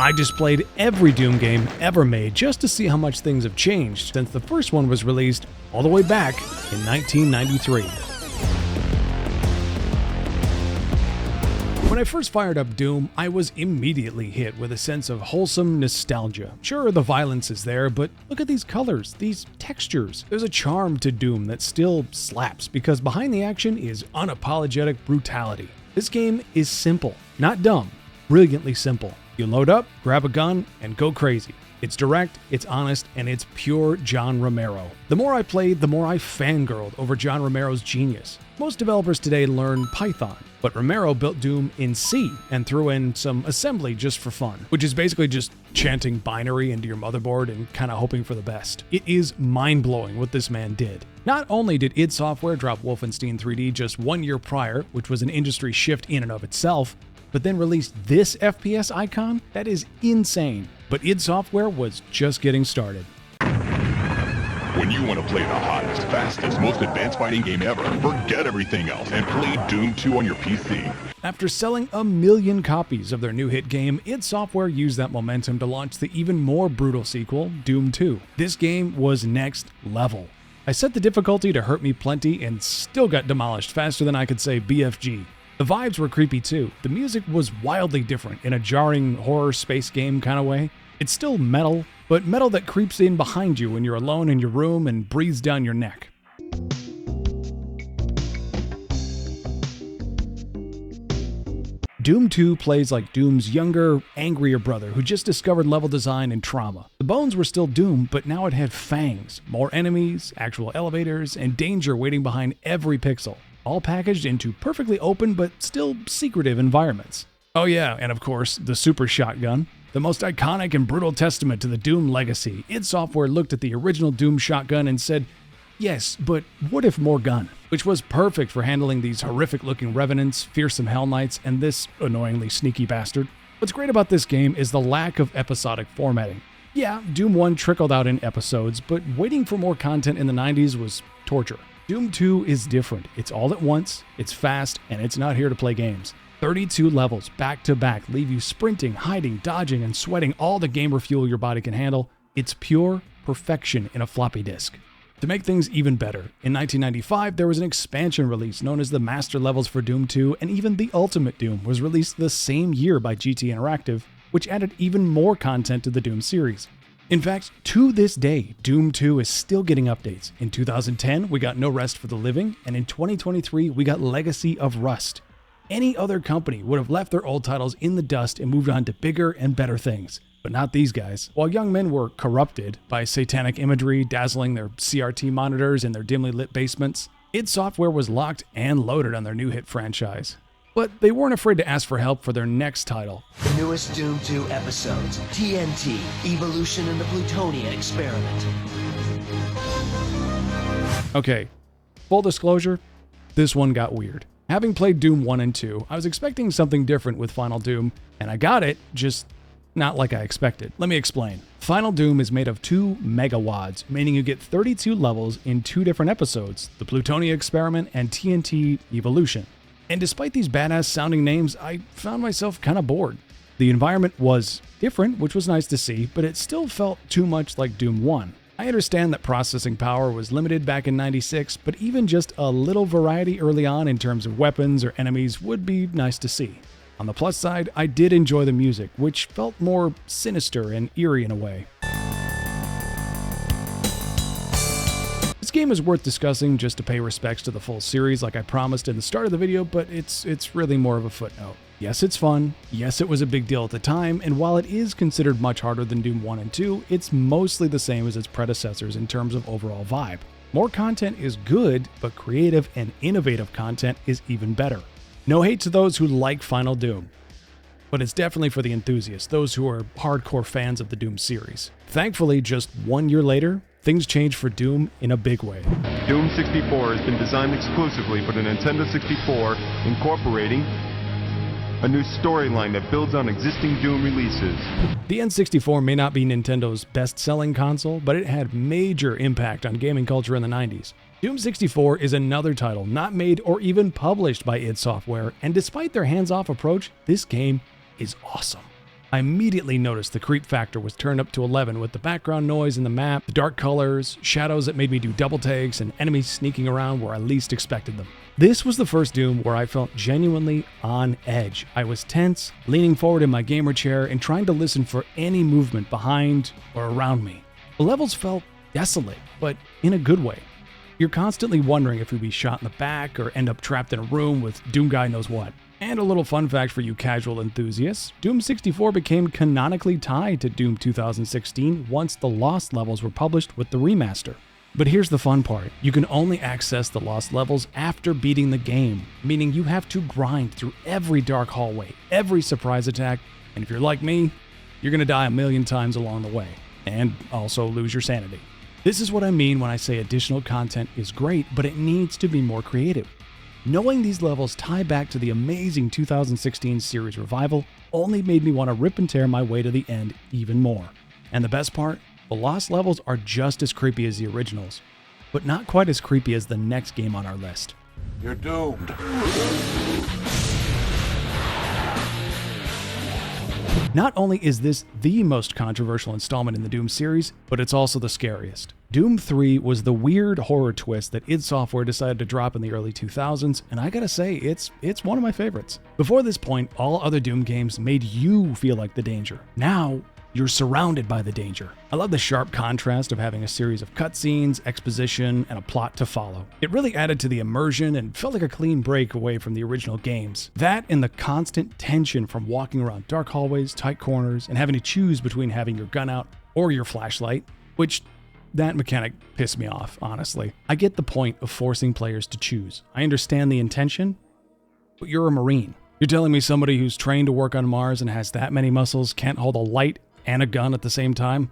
I just played every Doom game ever made just to see how much things have changed since the first one was released all the way back in 1993. When I first fired up Doom, I was immediately hit with a sense of wholesome nostalgia. Sure, the violence is there, but look at these colors, these textures. There's a charm to Doom that still slaps because behind the action is unapologetic brutality. This game is simple, not dumb, brilliantly simple. You load up, grab a gun, and go crazy. It's direct, it's honest, and it's pure John Romero. The more I played, the more I fangirled over John Romero's genius. Most developers today learn Python, but Romero built Doom in C and threw in some assembly just for fun, which is basically just chanting binary into your motherboard and kind of hoping for the best. It is mind-blowing what this man did. Not only did id Software drop Wolfenstein 3D just 1 year prior, which was an industry shift in and of itself, but then released this FPS icon? That is insane. But id Software was just getting started. When you want to play the hottest, fastest, most advanced fighting game ever, forget everything else and play Doom 2 on your PC. After selling 1 million copies of their new hit game, id Software used that momentum to launch the even more brutal sequel, Doom 2. This game was next level. I set the difficulty to hurt me plenty and still got demolished faster than I could say BFG. The vibes were creepy too. The music was wildly different in a jarring horror space game kind of way. It's still metal, but metal that creeps in behind you when you're alone in your room and breathes down your neck. Doom 2 plays like Doom's younger, angrier brother who just discovered level design and trauma. The bones were still Doom, but now it had fangs, more enemies, actual elevators, and danger waiting behind every pixel, all packaged into perfectly open but still secretive environments. Oh yeah, and of course, the super shotgun. The most iconic and brutal testament to the Doom legacy, id Software looked at the original Doom shotgun and said, yes, but what if more gun? Which was perfect for handling these horrific-looking revenants, fearsome Hell Knights, and this annoyingly sneaky bastard. What's great about this game is the lack of episodic formatting. Yeah, Doom 1 trickled out in episodes, but waiting for more content in the 90s was torture. Doom 2 is different. It's all at once, it's fast, and it's not here to play games. 32 levels back to back leave you sprinting, hiding, dodging, and sweating all the gamer fuel your body can handle. It's pure perfection in a floppy disk. To make things even better, in 1995 there was an expansion release known as the Master Levels for Doom 2, and even the Ultimate Doom was released the same year by GT Interactive, which added even more content to the Doom series. In fact, to this day, Doom 2 is still getting updates. In 2010, we got No Rest for the Living, and in 2023, we got Legacy of Rust. Any other company would have left their old titles in the dust and moved on to bigger and better things. But not these guys. While young men were corrupted by satanic imagery dazzling their CRT monitors in their dimly lit basements, id Software was locked and loaded on their new hit franchise. But they weren't afraid to ask for help for their next title. The newest Doom 2 episodes, TNT, Evolution and the Plutonia Experiment. Okay, full disclosure, this one got weird. Having played Doom 1 and 2, I was expecting something different with Final Doom, and I got it, just not like I expected. Let me explain. Final Doom is made of 2 megawads, meaning you get 32 levels in 2 different episodes, the Plutonia Experiment and TNT Evolution. And despite these badass sounding names, I found myself kind of bored. The environment was different, which was nice to see, but it still felt too much like Doom 1. I understand that processing power was limited back in '96, but even just a little variety early on in terms of weapons or enemies would be nice to see. On the plus side, I did enjoy the music, which felt more sinister and eerie in a way. This game is worth discussing just to pay respects to the full series like I promised in the start of the video, but it's really more of a footnote. Yes, it's fun, yes, it was a big deal at the time, and while it is considered much harder than Doom 1 and 2, it's mostly the same as its predecessors in terms of overall vibe. More content is good, but creative and innovative content is even better. No hate to those who like Final Doom, but it's definitely for the enthusiasts, those who are hardcore fans of the Doom series. Thankfully, just 1 year later, things changed for Doom in a big way. Doom 64 has been designed exclusively for the Nintendo 64, incorporating a new storyline that builds on existing Doom releases. The N64 may not be Nintendo's best-selling console, but it had major impact on gaming culture in the 90s. Doom 64 is another title not made or even published by id Software, and despite their hands-off approach, this game is awesome. I immediately noticed the creep factor was turned up to 11 with the background noise in the map, the dark colors, shadows that made me do double takes, and enemies sneaking around where I least expected them. This was the first Doom where I felt genuinely on edge. I was tense, leaning forward in my gamer chair and trying to listen for any movement behind or around me. The levels felt desolate, but in a good way. You're constantly wondering if you'll be shot in the back or end up trapped in a room with Doom guy knows what. And a little fun fact for you casual enthusiasts, Doom 64 became canonically tied to Doom 2016 once the Lost levels were published with the remaster. But here's the fun part, you can only access the Lost levels after beating the game, meaning you have to grind through every dark hallway, every surprise attack, and if you're like me, you're gonna die a million times along the way, and also lose your sanity. This is what I mean when I say additional content is great, but it needs to be more creative. Knowing these levels tie back to the amazing 2016 series revival only made me want to rip and tear my way to the end even more. And the best part? The Lost levels are just as creepy as the originals, but not quite as creepy as the next game on our list. You're doomed. Not only is this the most controversial installment in the Doom series, but it's also the scariest. Doom 3 was the weird horror twist that id Software decided to drop in the early 2000s, and I gotta say, it's one of my favorites. Before this point, all other Doom games made you feel like the danger. Now, you're surrounded by the danger. I love the sharp contrast of having a series of cutscenes, exposition, and a plot to follow. It really added to the immersion and felt like a clean break away from the original games. That and the constant tension from walking around dark hallways, tight corners, and having to choose between having your gun out or your flashlight, which that mechanic pissed me off, honestly. I get the point of forcing players to choose. I understand the intention, but you're a Marine. You're telling me somebody who's trained to work on Mars and has that many muscles can't hold a light and a gun at the same time?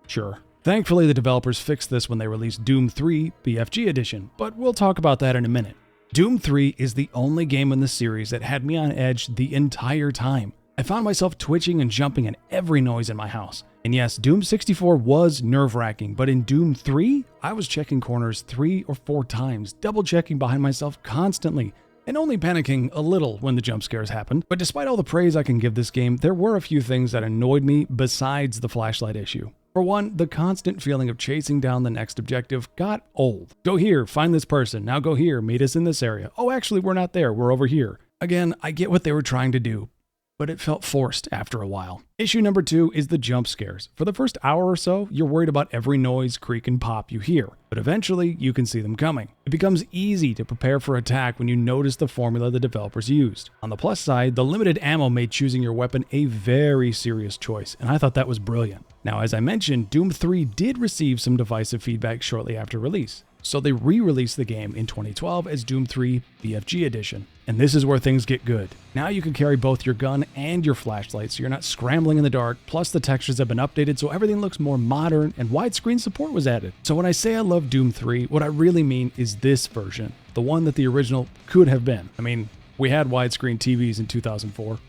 Sure. Thankfully, the developers fixed this when they released Doom 3 BFG Edition, but we'll talk about that in a minute. Doom 3 is the only game in the series that had me on edge the entire time. I found myself twitching and jumping at every noise in my house. And yes, Doom 64 was nerve-wracking, but in Doom 3, I was checking corners 3 or 4 times, double-checking behind myself constantly, and only panicking a little when the jump scares happened. But despite all the praise I can give this game, there were a few things that annoyed me besides the flashlight issue. For one, the constant feeling of chasing down the next objective got old. Go here, find this person, now go here, meet us in this area. Oh, actually, we're not there, we're over here. Again, I get what they were trying to do, but it felt forced after a while. Issue number 2 is the jump scares. For the first hour or so, you're worried about every noise, creak, and pop you hear, but eventually you can see them coming. It becomes easy to prepare for attack when you notice the formula the developers used. On the plus side, the limited ammo made choosing your weapon a very serious choice, and I thought that was brilliant. Now, as I mentioned, Doom 3 did receive some divisive feedback shortly after release, so they re-released the game in 2012 as Doom 3 BFG Edition. And this is where things get good. Now you can carry both your gun and your flashlight so you're not scrambling in the dark, plus the textures have been updated so everything looks more modern and widescreen support was added. So when I say I love Doom 3, what I really mean is this version, the one that the original could have been. I mean, we had widescreen TVs in 2004.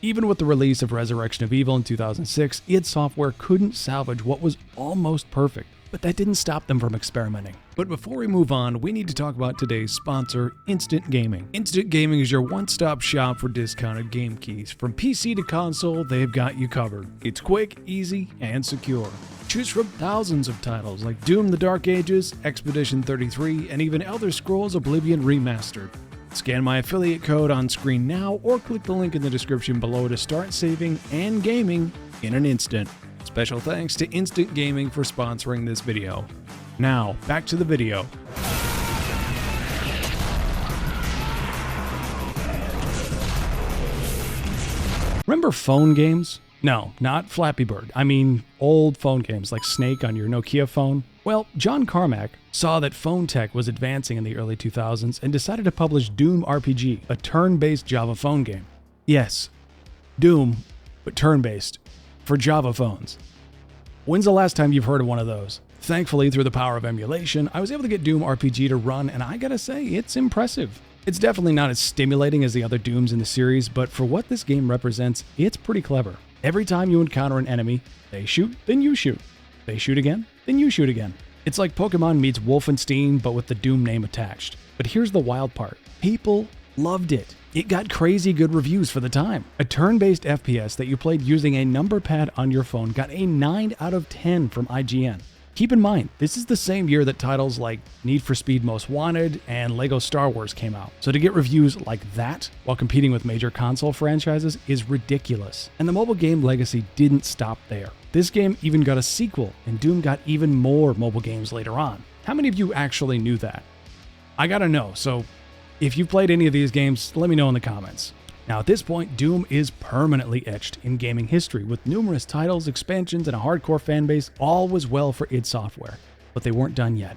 Even with the release of Resurrection of Evil in 2006, id Software couldn't salvage what was almost perfect. But that didn't stop them from experimenting. But before we move on, we need to talk about today's sponsor, Instant Gaming. Instant Gaming is your one-stop shop for discounted game keys. From PC to console, they've got you covered. It's quick, easy, and secure. Choose from thousands of titles like Doom: The Dark Ages, Expedition 33, and even Elder Scrolls Oblivion Remastered. Scan my affiliate code on screen now or click the link in the description below to start saving and gaming in an instant. Special thanks to Instant Gaming for sponsoring this video. Now, back to the video. Remember phone games? No, not Flappy Bird. I mean old phone games like Snake on your Nokia phone. Well, John Carmack saw that phone tech was advancing in the early 2000s and decided to publish Doom RPG, a turn-based Java phone game. Yes, Doom, but turn-based. For Java phones. When's the last time you've heard of one of those? Thankfully, through the power of emulation, I was able to get Doom RPG to run, and I gotta say, it's impressive. It's definitely not as stimulating as the other Dooms in the series, but for what this game represents, it's pretty clever. Every time you encounter an enemy, they shoot, then you shoot. They shoot again, then you shoot again. It's like Pokemon meets Wolfenstein, but with the Doom name attached. But here's the wild part. People loved it. It got crazy good reviews for the time. A turn-based FPS that you played using a number pad on your phone got a 9 out of 10 from IGN. Keep in mind, this is the same year that titles like Need for Speed Most Wanted and LEGO Star Wars came out. So to get reviews like that while competing with major console franchises is ridiculous. And the mobile game legacy didn't stop there. This game even got a sequel, and Doom got even more mobile games later on. How many of you actually knew that? I gotta know, so if you've played any of these games, let me know in the comments. Now at this point, Doom is permanently etched in gaming history, with numerous titles, expansions, and a hardcore fanbase. All was well for id Software, but they weren't done yet.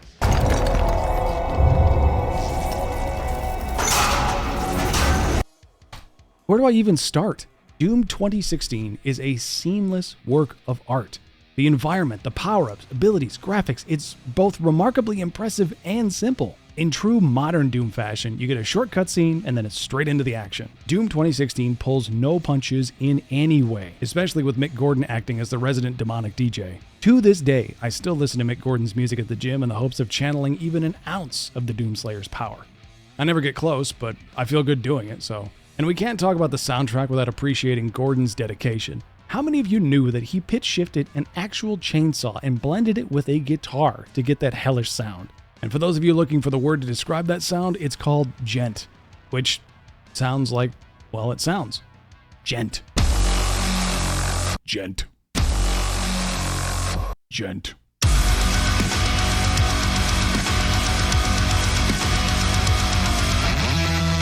Where do I even start? Doom 2016 is a seamless work of art. The environment, the power-ups, abilities, graphics, it's both remarkably impressive and simple. In true modern Doom fashion, you get a short cutscene and then it's straight into the action. Doom 2016 pulls no punches in any way, especially with Mick Gordon acting as the resident demonic DJ. To this day, I still listen to Mick Gordon's music at the gym in the hopes of channeling even an ounce of the Doomslayer's power. I never get close, but I feel good doing it, so. And we can't talk about the soundtrack without appreciating Gordon's dedication. How many of you knew that he pitch shifted an actual chainsaw and blended it with a guitar to get that hellish sound? And for those of you looking for the word to describe that sound, it's called djent, which sounds like, well, it sounds. Djent. Djent. Djent.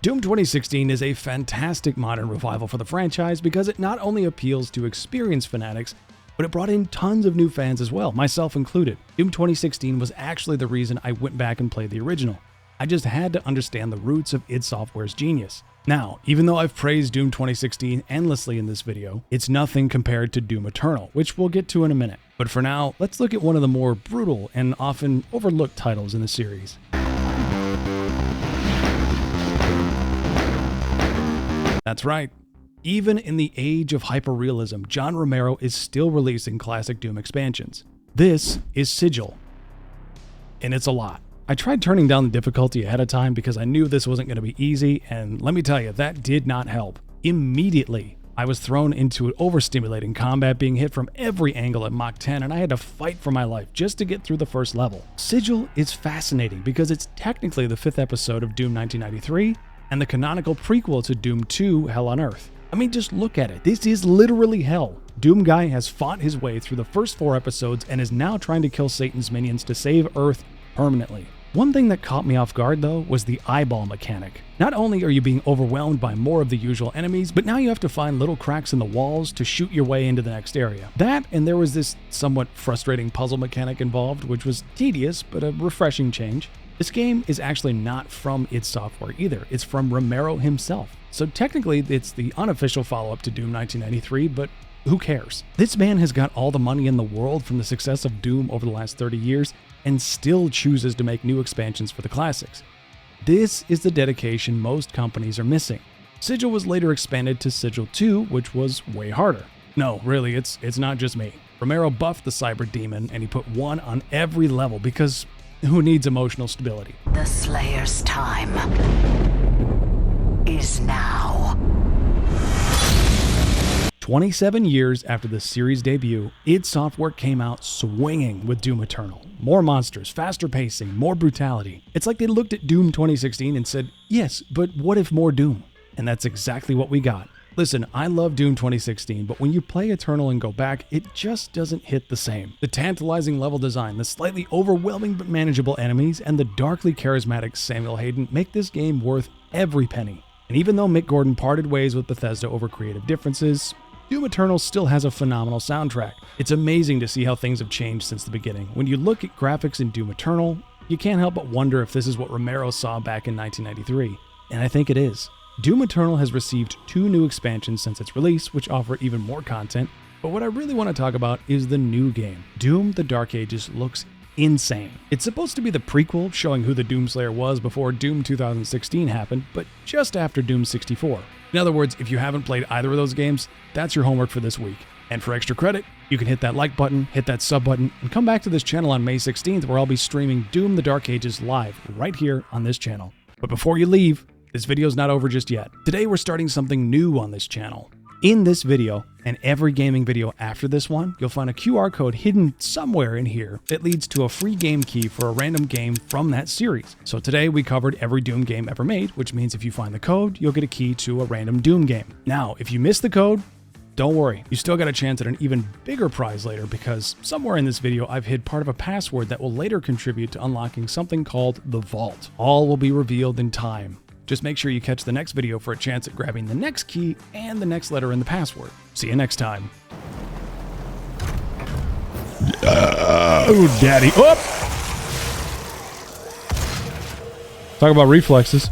Doom 2016 is a fantastic modern revival for the franchise because it not only appeals to experienced fanatics, but it brought in tons of new fans as well, myself included. Doom 2016 was actually the reason I went back and played the original. I just had to understand the roots of id Software's genius. Now, even though I've praised Doom 2016 endlessly in this video, it's nothing compared to Doom Eternal, which we'll get to in a minute. But for now, let's look at one of the more brutal and often overlooked titles in the series. That's right. Even in the age of hyperrealism, John Romero is still releasing classic Doom expansions. This is SIGIL, and it's a lot. I tried turning down the difficulty ahead of time because I knew this wasn't going to be easy, and let me tell you, that did not help. Immediately, I was thrown into overstimulating combat, being hit from every angle at Mach 10, and I had to fight for my life just to get through the first level. SIGIL is fascinating because it's technically the 5th episode of Doom 1993 and the canonical prequel to Doom 2, Hell on Earth. I mean, just look at it. This is literally hell. Doom Guy has fought his way through the first 4 episodes and is now trying to kill Satan's minions to save Earth permanently. One thing that caught me off guard, though, was the eyeball mechanic. Not only are you being overwhelmed by more of the usual enemies, but now you have to find little cracks in the walls to shoot your way into the next area. That, and there was this somewhat frustrating puzzle mechanic involved, which was tedious, but a refreshing change. This game is actually not from id Software either. It's from Romero himself. So technically, it's the unofficial follow-up to Doom 1993, but who cares? This man has got all the money in the world from the success of Doom over the last 30 years and still chooses to make new expansions for the classics. This is the dedication most companies are missing. SIGIL was later expanded to SIGIL 2, which was way harder. No, really, it's not just me. Romero buffed the cyber demon and he put 1 on every level because who needs emotional stability? The Slayer's time is now. 27 years after the series debut, id Software came out swinging with Doom Eternal. More monsters, faster pacing, more brutality. It's like they looked at Doom 2016 and said, yes, but what if more Doom? And that's exactly what we got. Listen, I love Doom 2016, but when you play Eternal and go back, it just doesn't hit the same. The tantalizing level design, the slightly overwhelming but manageable enemies, and the darkly charismatic Samuel Hayden make this game worth every penny. And even though Mick Gordon parted ways with Bethesda over creative differences, Doom Eternal still has a phenomenal soundtrack. It's amazing to see how things have changed since the beginning. When you look at graphics in Doom Eternal, you can't help but wonder if this is what Romero saw back in 1993. And I think it is. Doom Eternal has received 2 new expansions since its release, which offer even more content, but what I really want to talk about is the new game. Doom: The Dark Ages looks insane. It's supposed to be the prequel, showing who the Doomslayer was before Doom 2016 happened, but just after Doom 64. In other words, if you haven't played either of those games, that's your homework for this week. And for extra credit, you can hit that like button, hit that sub button, and come back to this channel on May 16th where I'll be streaming Doom: The Dark Ages live right here on this channel. But before you leave, This video's not over just yet. Today we're starting something new on this channel. In this video, and every gaming video after this one, you'll find a QR code hidden somewhere in here that leads to a free game key for a random game from that series. So today we covered every Doom game ever made, which means if you find the code, you'll get a key to a random Doom game. Now, if you miss the code, don't worry, you still got a chance at an even bigger prize later, because somewhere in this video I've hid part of a password that will later contribute to unlocking something called the Vault. All will be revealed in time. Just make sure you catch the next video for a chance at grabbing the next key and the next letter in the password. See you next time. Oh, daddy. Oh! Talk about reflexes.